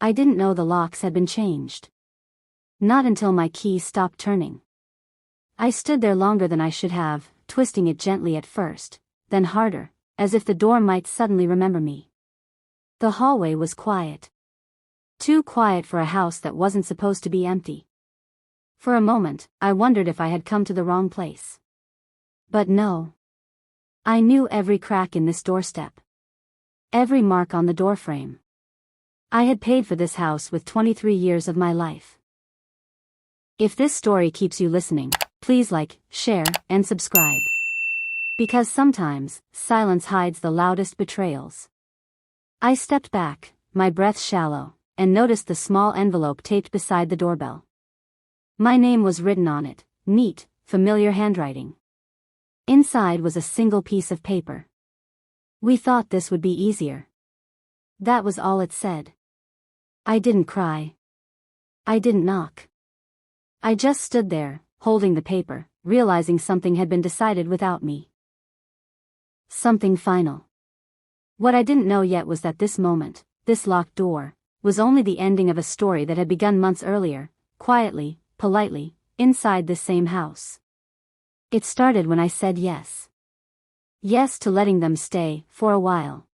I didn't know the locks had been changed. Not until my key stopped turning. I stood there longer than I should have, twisting it gently at first, then harder, as if the door might suddenly remember me. The hallway was quiet. Too quiet for a house that wasn't supposed to be empty. For a moment, I wondered if I had come to the wrong place. But no. I knew every crack in this doorstep. Every mark on the doorframe. I had paid for this house with 23 years of my life. If this story keeps you listening, please like, share, and subscribe. Because sometimes, silence hides the loudest betrayals. I stepped back, my breath shallow, and noticed the small envelope taped beside the doorbell. My name was written on it, neat, familiar handwriting. Inside was a single piece of paper. We thought this would be easier. That was all it said. I didn't cry. I didn't knock. I just stood there, holding the paper, realizing something had been decided without me. Something final. What I didn't know yet was that this moment, this locked door, was only the ending of a story that had begun months earlier, quietly, politely, inside this same house. It started when I said yes. Yes to letting them stay, for a while.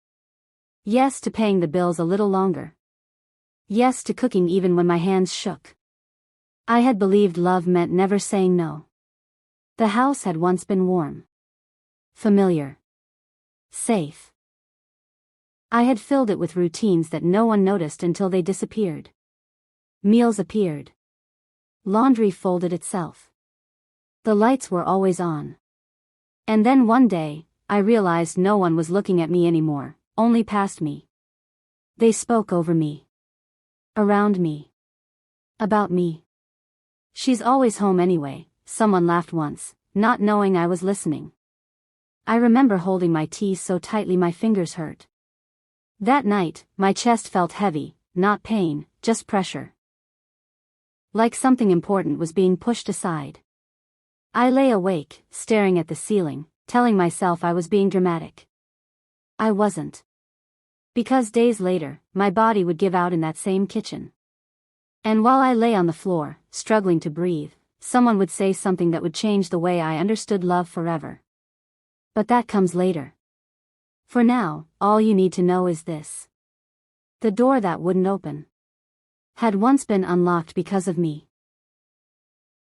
Yes to paying the bills a little longer. Yes to cooking even when my hands shook. I had believed love meant never saying no. The house had once been warm. Familiar. Safe. I had filled it with routines that no one noticed until they disappeared. Meals appeared. Laundry folded itself. The lights were always on. And then one day, I realized no one was looking at me anymore, only past me. They spoke over me. Around me. About me. She's always home anyway, someone laughed once, not knowing I was listening. I remember holding my tea so tightly my fingers hurt. That night, my chest felt heavy, not pain, just pressure. Like something important was being pushed aside. I lay awake, staring at the ceiling, telling myself I was being dramatic. I wasn't. Because days later, my body would give out in that same kitchen. And while I lay on the floor, struggling to breathe, someone would say something that would change the way I understood love forever. But that comes later. For now, all you need to know is this. The door that wouldn't open had once been unlocked because of me.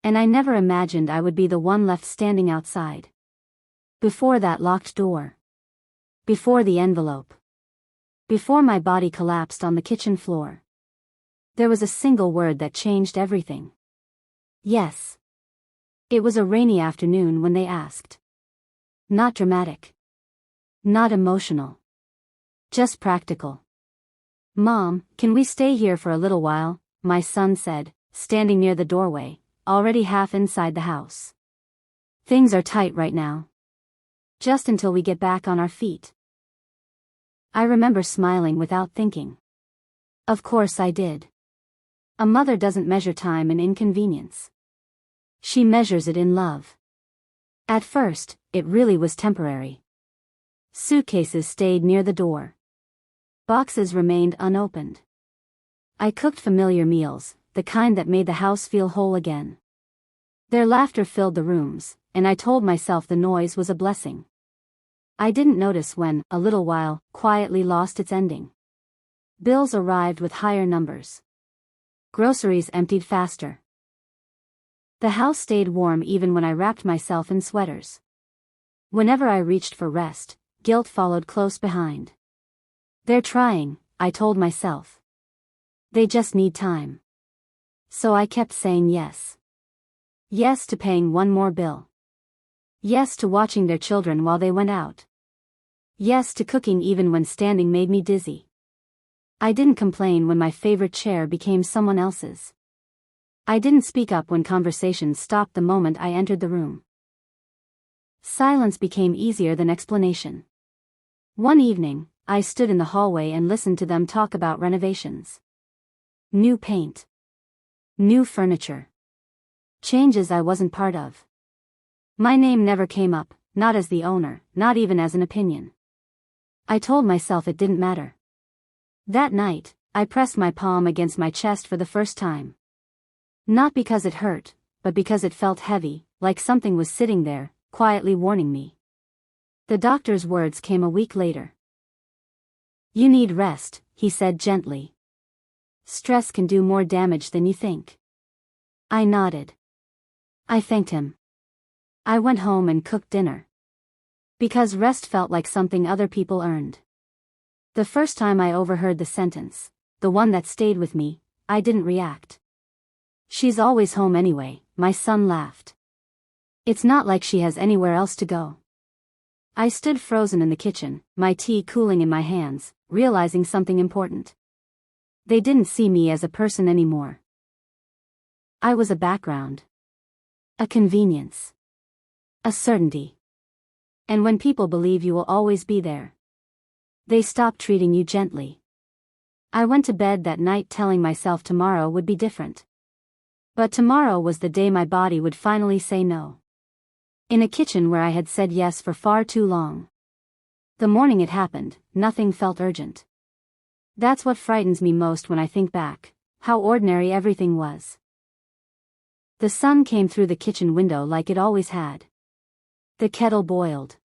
And I never imagined I would be the one left standing outside. Before that locked door. Before the envelope. Before my body collapsed on the kitchen floor. There was a single word that changed everything. Yes. It was a rainy afternoon when they asked. Not dramatic. Not emotional. Just practical. Mom, can we stay here for a little while? My son said, standing near the doorway, already half inside the house. Things are tight right now. Just until we get back on our feet. I remember smiling without thinking. Of course I did. A mother doesn't measure time in inconvenience. She measures it in love. At first, it really was temporary. Suitcases stayed near the door. Boxes remained unopened. I cooked familiar meals, the kind that made the house feel whole again. Their laughter filled the rooms, and I told myself the noise was a blessing. I didn't notice when, a little while, quietly lost its ending. Bills arrived with higher numbers. Groceries emptied faster. The house stayed warm even when I wrapped myself in sweaters. Whenever I reached for rest, guilt followed close behind. They're trying, I told myself. They just need time. So I kept saying yes. Yes to paying one more bill. Yes to watching their children while they went out. Yes to cooking even when standing made me dizzy. I didn't complain when my favorite chair became someone else's. I didn't speak up when conversations stopped the moment I entered the room. Silence became easier than explanation. One evening, I stood in the hallway and listened to them talk about renovations. New paint. New furniture. Changes I wasn't part of. My name never came up, not as the owner, not even as an opinion. I told myself it didn't matter. That night, I pressed my palm against my chest for the first time. Not because it hurt, but because it felt heavy, like something was sitting there, quietly warning me. The doctor's words came a week later. "You need rest," he said gently. "Stress can do more damage than you think." I nodded. I thanked him. I went home and cooked dinner. Because rest felt like something other people earned. The first time I overheard the sentence, the one that stayed with me, I didn't react. "She's always home anyway," my son laughed. "It's not like she has anywhere else to go." I stood frozen in the kitchen, my tea cooling in my hands, realizing something important. They didn't see me as a person anymore. I was a background. A convenience. A certainty. And when people believe you will always be there, they stop treating you gently. I went to bed that night telling myself tomorrow would be different. But tomorrow was the day my body would finally say no. In a kitchen where I had said yes for far too long. The morning it happened, nothing felt urgent. That's what frightens me most when I think back, how ordinary everything was. The sun came through the kitchen window like it always had. The kettle boiled.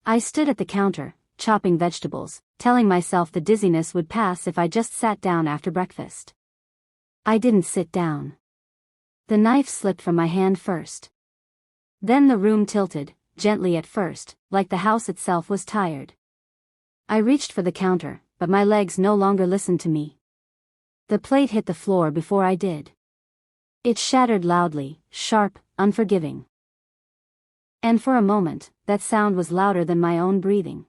I stood at the counter, chopping vegetables, telling myself the dizziness would pass if I just sat down after breakfast. I didn't sit down. The knife slipped from my hand first. Then the room tilted, gently at first, like the house itself was tired. I reached for the counter, but my legs no longer listened to me. The plate hit the floor before I did. It shattered loudly, sharp, unforgiving. And for a moment, that sound was louder than my own breathing.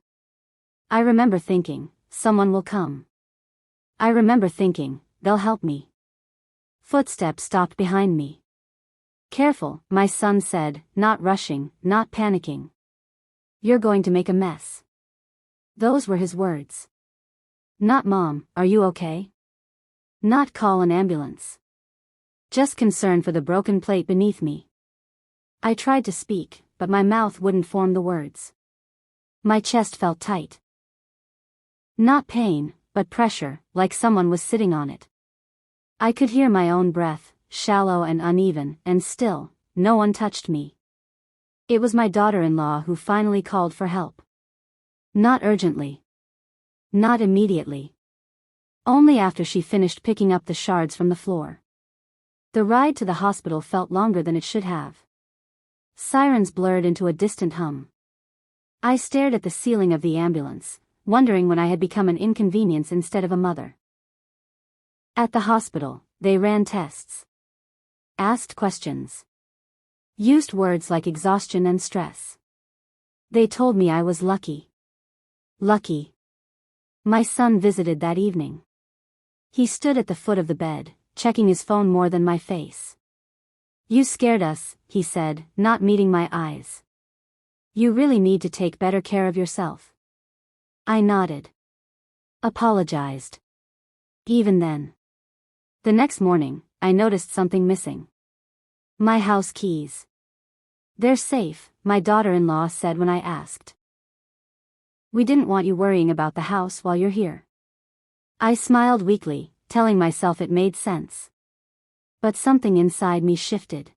I remember thinking, someone will come. I remember thinking, they'll help me. Footsteps stopped behind me. "Careful," my son said, not rushing, not panicking. "You're going to make a mess." Those were his words. Not "Mom, are you okay?" Not "Call an ambulance." Just concern for the broken plate beneath me. I tried to speak, but my mouth wouldn't form the words. My chest felt tight. Not pain, but pressure, like someone was sitting on it. I could hear my own breath, shallow and uneven, and still, no one touched me. It was my daughter-in-law who finally called for help. Not urgently. Not immediately. Only after she finished picking up the shards from the floor. The ride to the hospital felt longer than it should have. Sirens blurred into a distant hum. I stared at the ceiling of the ambulance, wondering when I had become an inconvenience instead of a mother. At the hospital, they ran tests. Asked questions. Used words like exhaustion and stress. They told me I was lucky. Lucky. My son visited that evening. He stood at the foot of the bed, checking his phone more than my face. "You scared us," he said, not meeting my eyes. "You really need to take better care of yourself." I nodded. Apologized. Even then. The next morning, I noticed something missing. My house keys. "They're safe," my daughter-in-law said when I asked. "We didn't want you worrying about the house while you're here." I smiled weakly, telling myself it made sense. But something inside me shifted.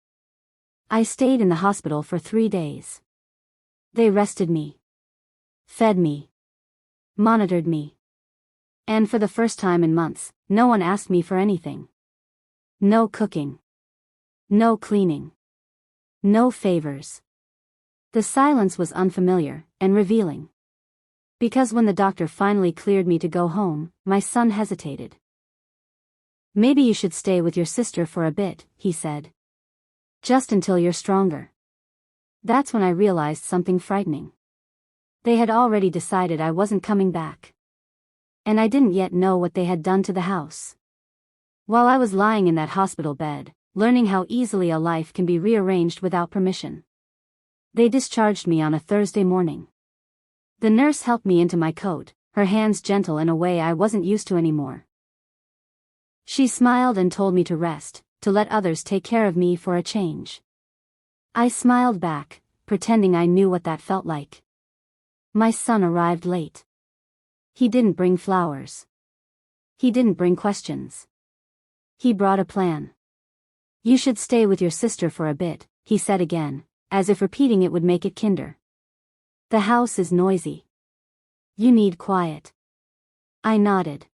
I stayed in the hospital for 3 days. They rested me. Fed me. Monitored me. And for the first time in months, no one asked me for anything. No cooking. No cleaning. No favors. The silence was unfamiliar and revealing. Because when the doctor finally cleared me to go home, my son hesitated. "Maybe you should stay with your sister for a bit," he said. "Just until you're stronger." That's when I realized something frightening. They had already decided I wasn't coming back. And I didn't yet know what they had done to the house. While I was lying in that hospital bed, learning how easily a life can be rearranged without permission, they discharged me on a Thursday morning. The nurse helped me into my coat, her hands gentle in a way I wasn't used to anymore. She smiled and told me to rest, to let others take care of me for a change. I smiled back, pretending I knew what that felt like. My son arrived late. He didn't bring flowers. He didn't bring questions. He brought a plan. You should stay with your sister for a bit, he said again, as if repeating it would make it kinder. The house is noisy. You need quiet. I nodded.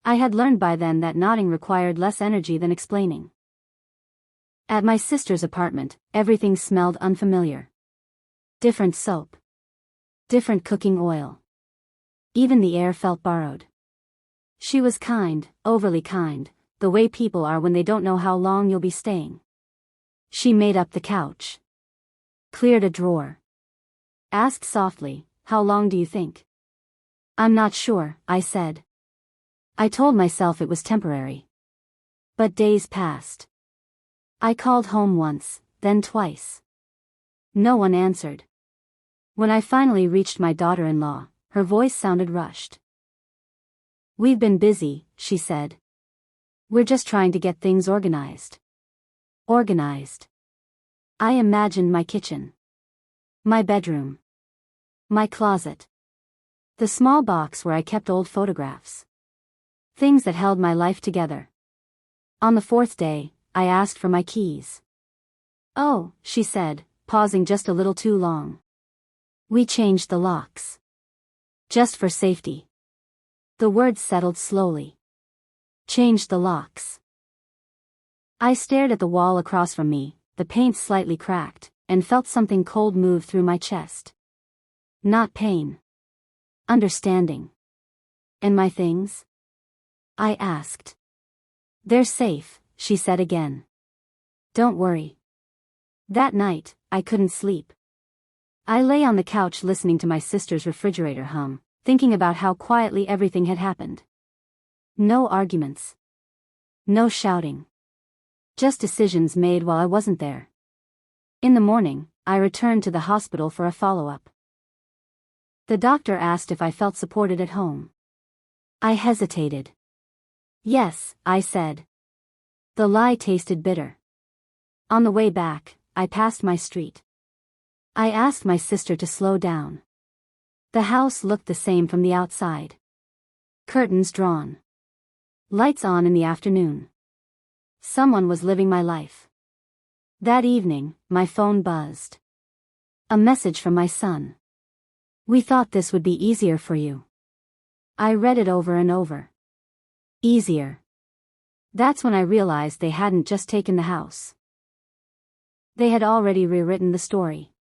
I had learned by then that nodding required less energy than explaining. At my sister's apartment, everything smelled unfamiliar. Different soap. Different cooking oil. Even the air felt borrowed. She was kind, overly kind, the way people are when they don't know how long you'll be staying. She made up the couch. Cleared a drawer. Asked softly, "How long do you think?" "I'm not sure," I said. I told myself it was temporary. But days passed. I called home once, then twice. No one answered. When I finally reached my daughter-in-law, her voice sounded rushed. "We've been busy," she said. "We're just trying to get things organized." Organized. I imagined my kitchen. My bedroom. My closet. The small box where I kept old photographs. Things that held my life together. On the fourth day, I asked for my keys. "Oh," she said, pausing just a little too long. "We changed the locks. Just for safety." The words settled slowly. Changed the locks. I stared at the wall across from me, the paint slightly cracked, and felt something cold move through my chest. Not pain. Understanding. "And my things?" I asked. "They're safe," she said again. "Don't worry." That night, I couldn't sleep. I lay on the couch listening to my sister's refrigerator hum, thinking about how quietly everything had happened. No arguments. No shouting. Just decisions made while I wasn't there. In the morning, I returned to the hospital for a follow-up. The doctor asked if I felt supported at home. I hesitated. "Yes," I said. The lie tasted bitter. On the way back, I passed my street. I asked my sister to slow down. The house looked the same from the outside. Curtains drawn. Lights on in the afternoon. Someone was living my life. That evening, my phone buzzed. A message from my son. "We thought this would be easier for you." I read it over and over. Easier. That's when I realized they hadn't just taken the house. They had already rewritten the story.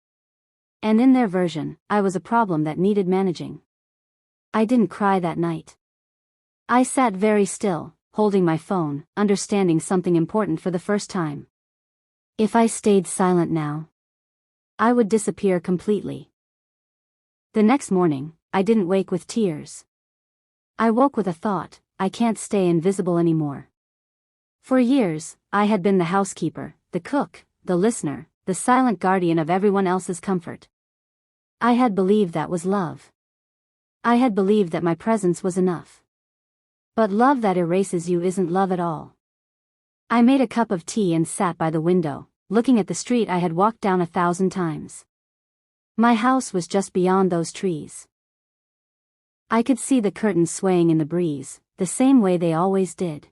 And in their version, I was a problem that needed managing. I didn't cry that night. I sat very still, holding my phone, understanding something important for the first time. If I stayed silent now, I would disappear completely. The next morning, I didn't wake with tears. I woke with a thought: I can't stay invisible anymore. For years, I had been the housekeeper, the cook, the listener, the silent guardian of everyone else's comfort. I had believed that was love. I had believed that my presence was enough. But love that erases you isn't love at all. I made a cup of tea and sat by the window, looking at the street I had walked down 1,000 times. My house was just beyond those trees. I could see the curtains swaying in the breeze, the same way they always did.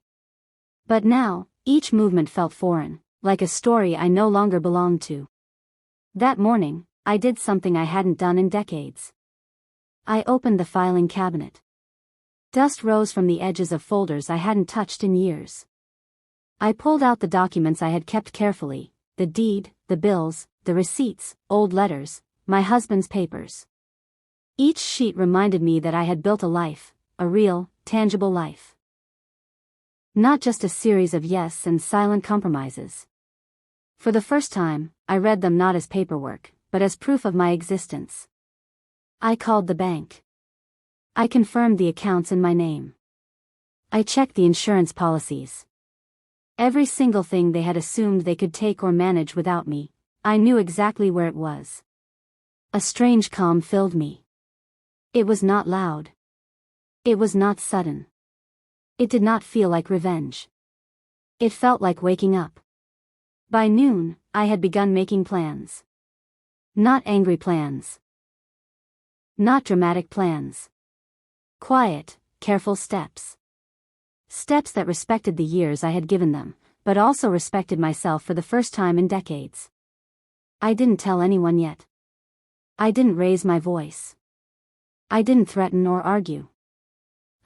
But now, each movement felt foreign, like a story I no longer belonged to. That morning, I did something I hadn't done in decades. I opened the filing cabinet. Dust rose from the edges of folders I hadn't touched in years. I pulled out the documents I had kept carefully, the deed, the bills, the receipts, old letters, my husband's papers. Each sheet reminded me that I had built a life, a real, tangible life. Not just a series of yes and silent compromises. For the first time, I read them not as paperwork, but as proof of my existence. I called the bank. I confirmed the accounts in my name. I checked the insurance policies. Every single thing they had assumed they could take or manage without me, I knew exactly where it was. A strange calm filled me. It was not loud. It was not sudden. It did not feel like revenge. It felt like waking up. By noon, I had begun making plans. Not angry plans. Not dramatic plans. Quiet, careful steps. Steps that respected the years I had given them, but also respected myself for the first time in decades. I didn't tell anyone yet. I didn't raise my voice. I didn't threaten or argue.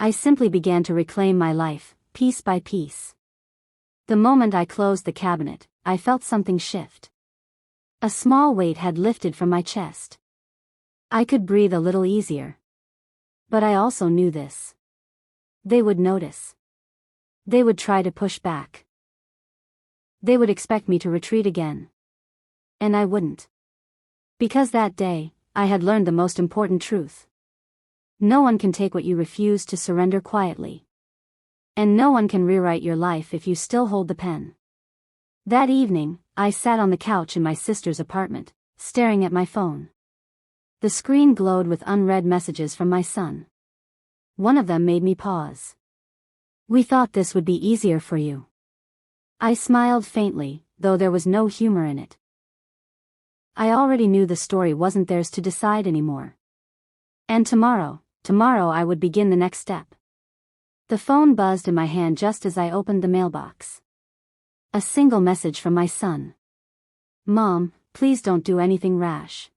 I simply began to reclaim my life, piece by piece. The moment I closed the cabinet, I felt something shift. A small weight had lifted from my chest. I could breathe a little easier. But I also knew this. They would notice. They would try to push back. They would expect me to retreat again. And I wouldn't. Because that day, I had learned the most important truth. No one can take what you refuse to surrender quietly. And no one can rewrite your life if you still hold the pen. That evening, I sat on the couch in my sister's apartment, staring at my phone. The screen glowed with unread messages from my son. One of them made me pause. "We thought this would be easier for you." I smiled faintly, though there was no humor in it. I already knew the story wasn't theirs to decide anymore. And tomorrow I would begin the next step. The phone buzzed in my hand just as I opened the mailbox. A single message from my son. "Mom, please don't do anything rash."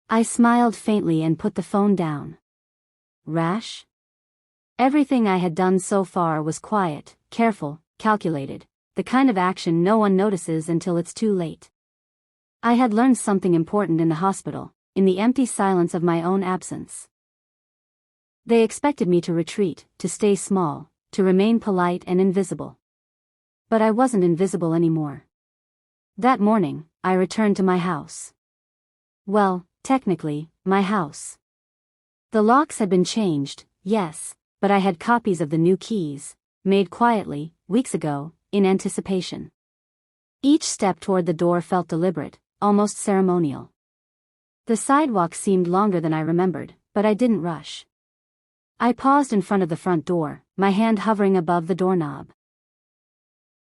I smiled faintly and put the phone down. Rash? Everything I had done so far was quiet, careful, calculated, the kind of action no one notices until it's too late. I had learned something important in the hospital, in the empty silence of my own absence. They expected me to retreat, to stay small, to remain polite and invisible. But I wasn't invisible anymore. That morning, I returned to my house. Well, technically, my house. The locks had been changed, yes, but I had copies of the new keys, made quietly, weeks ago, in anticipation. Each step toward the door felt deliberate, almost ceremonial. The sidewalk seemed longer than I remembered, but I didn't rush. I paused in front of the front door, my hand hovering above the doorknob.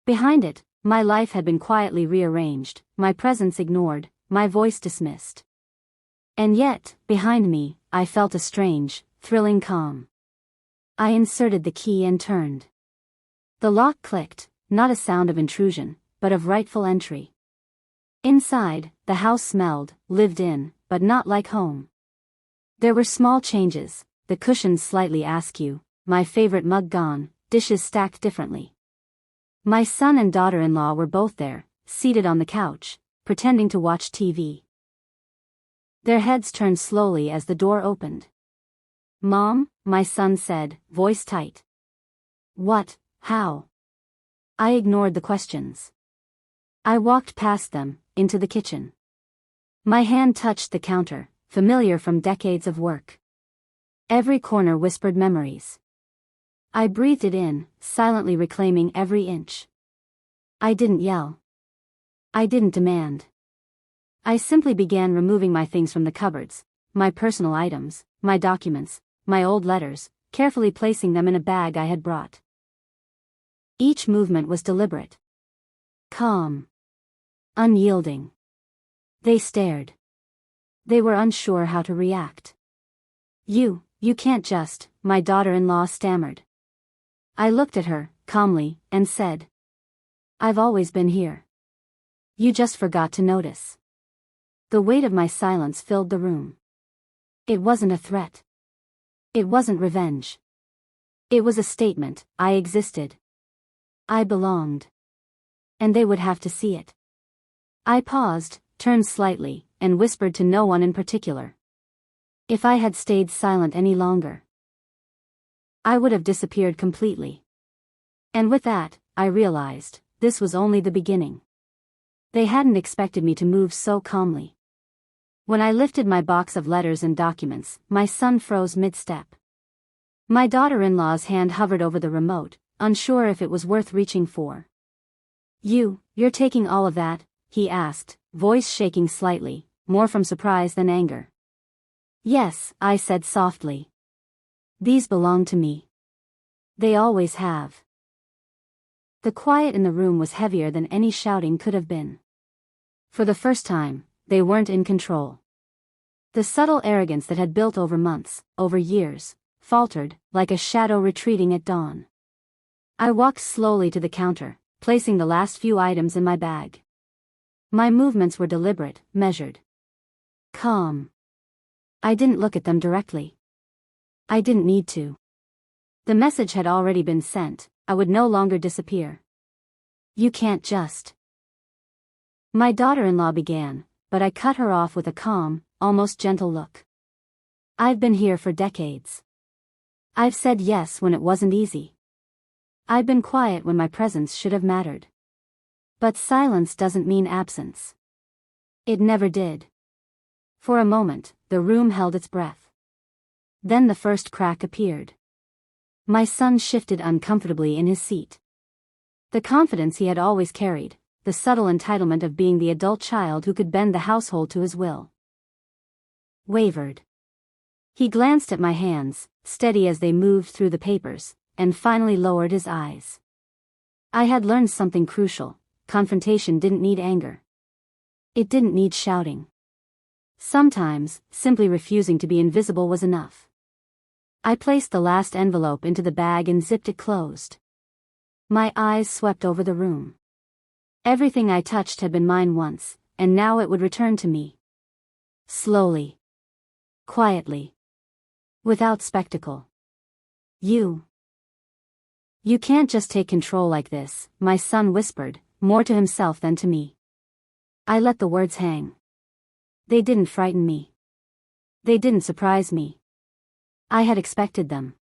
Behind it, my life had been quietly rearranged, my presence ignored, my voice dismissed. And yet, behind me, I felt a strange, thrilling calm. I inserted the key and turned. The lock clicked, not a sound of intrusion, but of rightful entry. Inside, the house smelled, lived in, but not like home. There were small changes, the cushions slightly askew, my favorite mug gone, dishes stacked differently. My son and daughter-in-law were both there, seated on the couch, pretending to watch TV. Their heads turned slowly as the door opened. "Mom," my son said, voice tight. "What? How?" I ignored the questions. I walked past them, into the kitchen. My hand touched the counter, familiar from decades of work. Every corner whispered memories. I breathed it in, silently reclaiming every inch. I didn't yell. I didn't demand. I simply began removing my things from the cupboards, my personal items, my documents, my old letters, carefully placing them in a bag I had brought. Each movement was deliberate. Calm. Unyielding. They stared. They were unsure how to react. You can't just," my daughter-in-law stammered. I looked at her, calmly, and said, "I've always been here. You just forgot to notice." The weight of my silence filled the room. It wasn't a threat. It wasn't revenge. It was a statement: I existed. I belonged. And they would have to see it. I paused, turned slightly, and whispered to no one in particular. If I had stayed silent any longer, I would have disappeared completely. And with that, I realized, this was only the beginning. They hadn't expected me to move so calmly. When I lifted my box of letters and documents, my son froze mid-step. My daughter-in-law's hand hovered over the remote, unsure if it was worth reaching for. You're taking all of that?" he asked, voice shaking slightly, more from surprise than anger. "Yes," I said softly. "These belong to me. They always have." The quiet in the room was heavier than any shouting could have been. For the first time, they weren't in control. The subtle arrogance that had built over months, over years, faltered, like a shadow retreating at dawn. I walked slowly to the counter, placing the last few items in my bag. My movements were deliberate, measured. Calm. I didn't look at them directly. I didn't need to. The message had already been sent. I would no longer disappear. You can't just. My daughter-in-law began, but I cut her off with a calm, almost gentle look. I've been here for decades. I've said yes when it wasn't easy. I've been quiet when my presence should have mattered. But silence doesn't mean absence. It never did. For a moment, the room held its breath. Then the first crack appeared. My son shifted uncomfortably in his seat. The confidence he had always carried, the subtle entitlement of being the adult child who could bend the household to his will, wavered. He glanced at my hands, steady as they moved through the papers, and finally lowered his eyes. I had learned something crucial. Confrontation didn't need anger. It didn't need shouting. Sometimes, simply refusing to be invisible was enough. I placed the last envelope into the bag and zipped it closed. My eyes swept over the room. Everything I touched had been mine once, and now it would return to me. Slowly. Quietly. Without spectacle. You can't just take control like this, my son whispered, more to himself than to me. I let the words hang. They didn't frighten me. They didn't surprise me. I had expected them.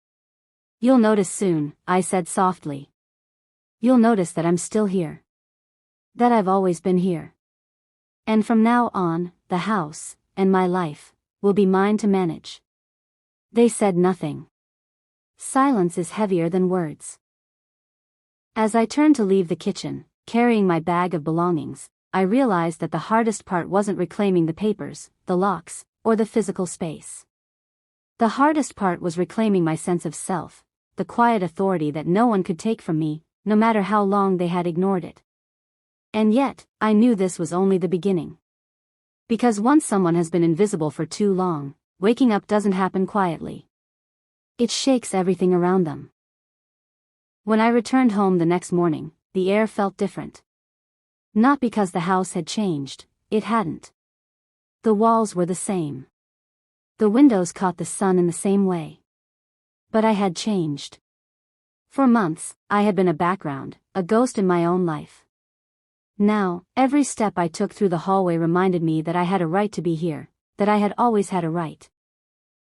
You'll notice soon, I said softly. You'll notice that I'm still here. That I've always been here. And from now on, the house, and my life, will be mine to manage. They said nothing. Silence is heavier than words. As I turned to leave the kitchen, carrying my bag of belongings, I realized that the hardest part wasn't reclaiming the papers, the locks, or the physical space. The hardest part was reclaiming my sense of self, the quiet authority that no one could take from me, no matter how long they had ignored it. And yet, I knew this was only the beginning. Because once someone has been invisible for too long, waking up doesn't happen quietly. It shakes everything around them. When I returned home the next morning, the air felt different. Not because the house had changed, it hadn't. The walls were the same. The windows caught the sun in the same way. But I had changed. For months, I had been a background, a ghost in my own life. Now, every step I took through the hallway reminded me that I had a right to be here, that I had always had a right.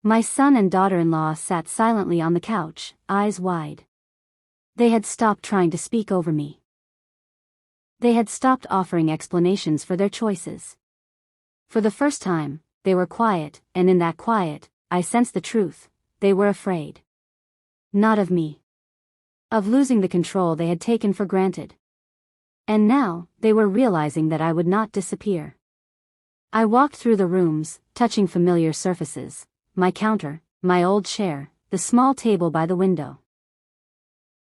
My son and daughter-in-law sat silently on the couch, eyes wide. They had stopped trying to speak over me. They had stopped offering explanations for their choices. For the first time, they were quiet, and in that quiet, I sensed the truth. They were afraid. Not of me. Of losing the control they had taken for granted. And now, they were realizing that I would not disappear. I walked through the rooms, touching familiar surfaces, my counter, my old chair, the small table by the window.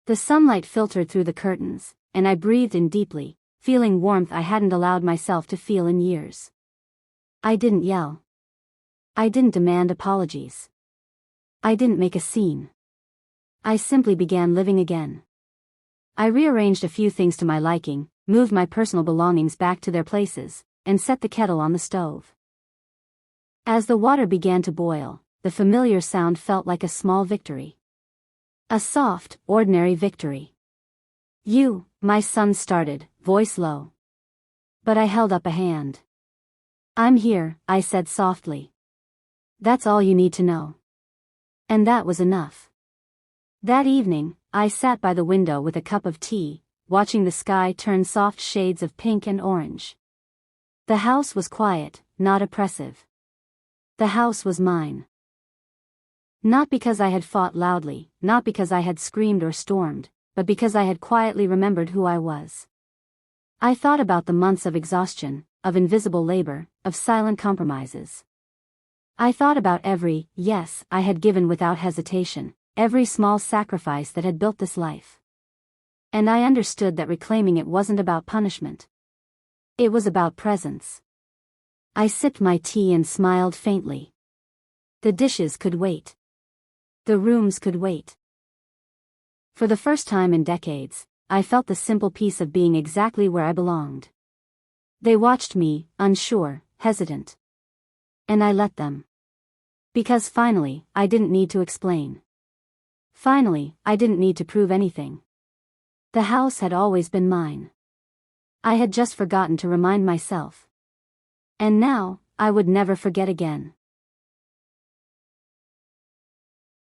The sunlight filtered through the curtains, and I breathed in deeply, feeling warmth I hadn't allowed myself to feel in years. I didn't yell. I didn't demand apologies. I didn't make a scene. I simply began living again. I rearranged a few things to my liking, moved my personal belongings back to their places, and set the kettle on the stove. As the water began to boil, the familiar sound felt like a small victory. A soft, ordinary victory. You, my son started, voice low. But I held up a hand. I'm here, I said softly. That's all you need to know. And that was enough. That evening, I sat by the window with a cup of tea, watching the sky turn soft shades of pink and orange. The house was quiet, not oppressive. The house was mine. Not because I had fought loudly, not because I had screamed or stormed, but because I had quietly remembered who I was. I thought about the months of exhaustion, of invisible labor, of silent compromises. I thought about every yes I had given without hesitation, every small sacrifice that had built this life. And I understood that reclaiming it wasn't about punishment. It was about presence. I sipped my tea and smiled faintly. The dishes could wait. The rooms could wait. For the first time in decades, I felt the simple peace of being exactly where I belonged. They watched me, unsure, hesitant. And I let them. Because finally, I didn't need to explain. Finally, I didn't need to prove anything. The house had always been mine. I had just forgotten to remind myself. And now, I would never forget again.